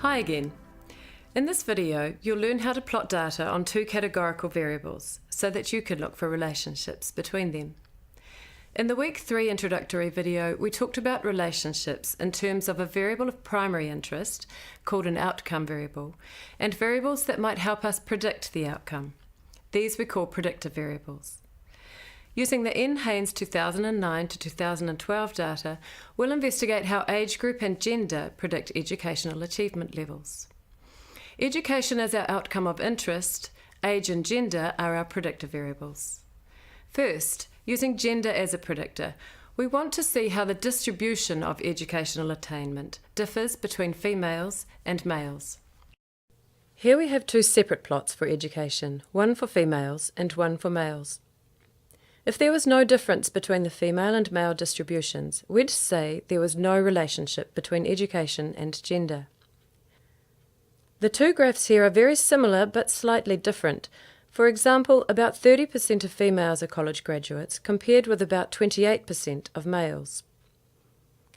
Hi again. In this video, you'll learn how to plot data on two categorical variables so that you can look for relationships between them. In the Week 3 introductory video, we talked about relationships in terms of a variable of primary interest, called an outcome variable, and variables that might help us predict the outcome. These we call predictor variables. Using the N. Haynes 2009 to 2012 data, we'll investigate how age group and gender predict educational achievement levels. Education is our outcome of interest, age and gender are our predictor variables. First, using gender as a predictor, we want to see how the distribution of educational attainment differs between females and males. Here we have two separate plots for education, one for females and one for males. If there was no difference between the female and male distributions, we'd say there was no relationship between education and gender. The two graphs here are very similar but slightly different. For example, about 30% of females are college graduates, compared with about 28% of males.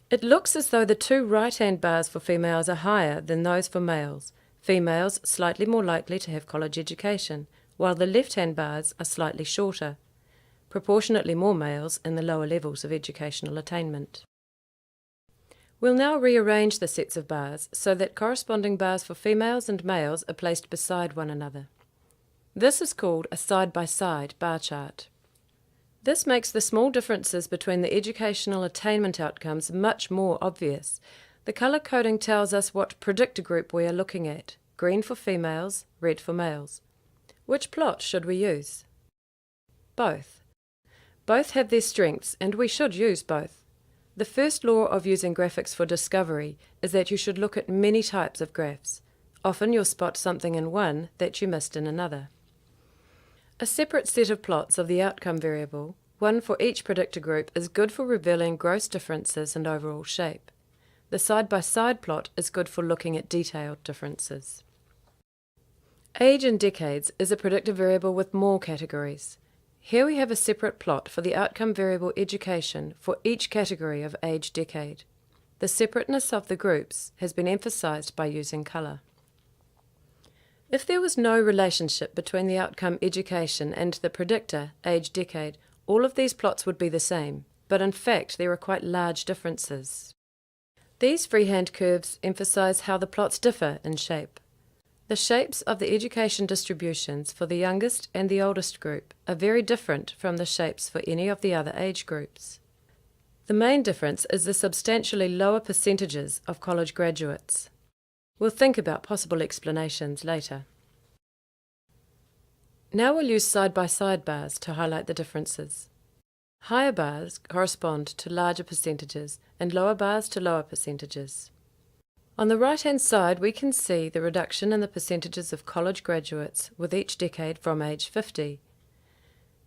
It looks as though the two right-hand bars for females are higher than those for males, females slightly more likely to have college education, while the left-hand bars are slightly shorter, proportionately more males in the lower levels of educational attainment. We'll now rearrange the sets of bars so that corresponding bars for females and males are placed beside one another. This is called a side-by-side bar chart. This makes the small differences between the educational attainment outcomes much more obvious. The colour coding tells us what predictor group we are looking at, green for females, red for males. Which plot should we use? Both. Both have their strengths, and we should use both. The first law of using graphics for discovery is that you should look at many types of graphs. Often you'll spot something in one that you missed in another. A separate set of plots of the outcome variable, one for each predictor group, is good for revealing gross differences and overall shape. The side-by-side plot is good for looking at detailed differences. Age in decades is a predictor variable with more categories. Here we have a separate plot for the outcome variable education for each category of age decade. The separateness of the groups has been emphasized by using colour. If there was no relationship between the outcome education and the predictor age decade, all of these plots would be the same, but in fact there are quite large differences. These freehand curves emphasize how the plots differ in shape. The shapes of the education distributions for the youngest and the oldest group are very different from the shapes for any of the other age groups. The main difference is the substantially lower percentages of college graduates. We'll think about possible explanations later. Now we'll use side-by-side bars to highlight the differences. Higher bars correspond to larger percentages and lower bars to lower percentages. On the right-hand side, we can see the reduction in the percentages of college graduates with each decade from age 50,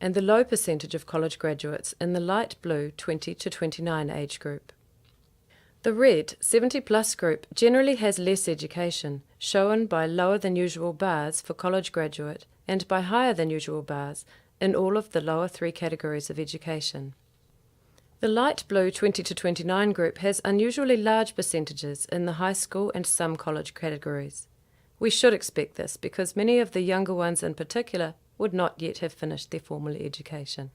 and the low percentage of college graduates in the light blue 20 to 29 age group. The red 70-plus group generally has less education, shown by lower than usual bars for college graduate and by higher than usual bars in all of the lower three categories of education. The light blue 20 to 29 group has unusually large percentages in the high school and some college categories. We should expect this because many of the younger ones in particular would not yet have finished their formal education.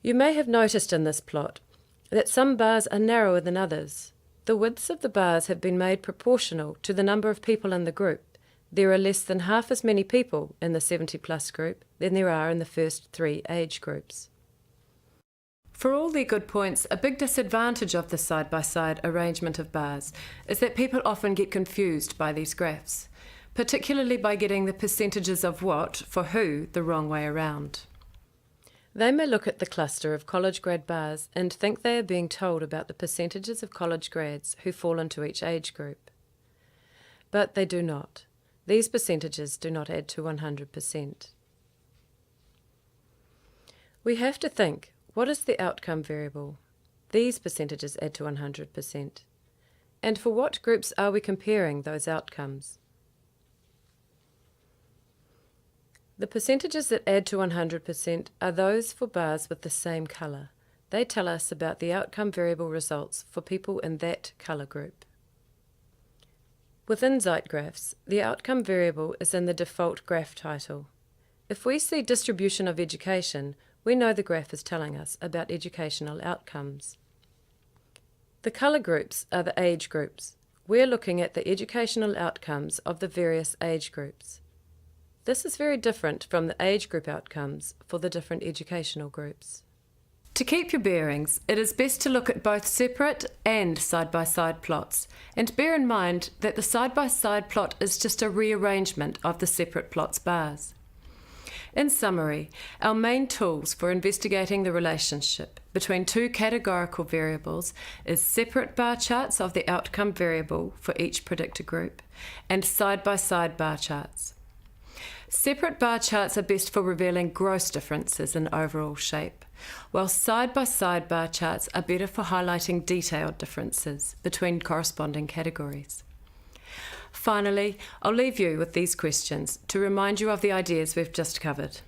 You may have noticed in this plot that some bars are narrower than others. The widths of the bars have been made proportional to the number of people in the group. There are less than half as many people in the 70-plus group than there are in the first three age groups. For all their good points, a big disadvantage of the side-by-side arrangement of bars is that people often get confused by these graphs, particularly by getting the percentages of what for who the wrong way around. They may look at the cluster of college grad bars and think they are being told about the percentages of college grads who fall into each age group. But they do not. These percentages do not add to 100%. We have to think, what is the outcome variable? These percentages add to 100%. And for what groups are we comparing those outcomes? The percentages that add to 100% are those for bars with the same colour. They tell us about the outcome variable results for people in that colour group. Within Zeit graphs, the outcome variable is in the default graph title. If we see distribution of education, we know the graph is telling us about educational outcomes. The colour groups are the age groups. We're looking at the educational outcomes of the various age groups. This is very different from the age group outcomes for the different educational groups. To keep your bearings, it is best to look at both separate and side-by-side plots, and bear in mind that the side-by-side plot is just a rearrangement of the separate plots bars. In summary, our main tools for investigating the relationship between two categorical variables is separate bar charts of the outcome variable for each predictor group and side-by-side bar charts. Separate bar charts are best for revealing gross differences in overall shape, while side-by-side bar charts are better for highlighting detailed differences between corresponding categories. Finally, I'll leave you with these questions to remind you of the ideas we've just covered.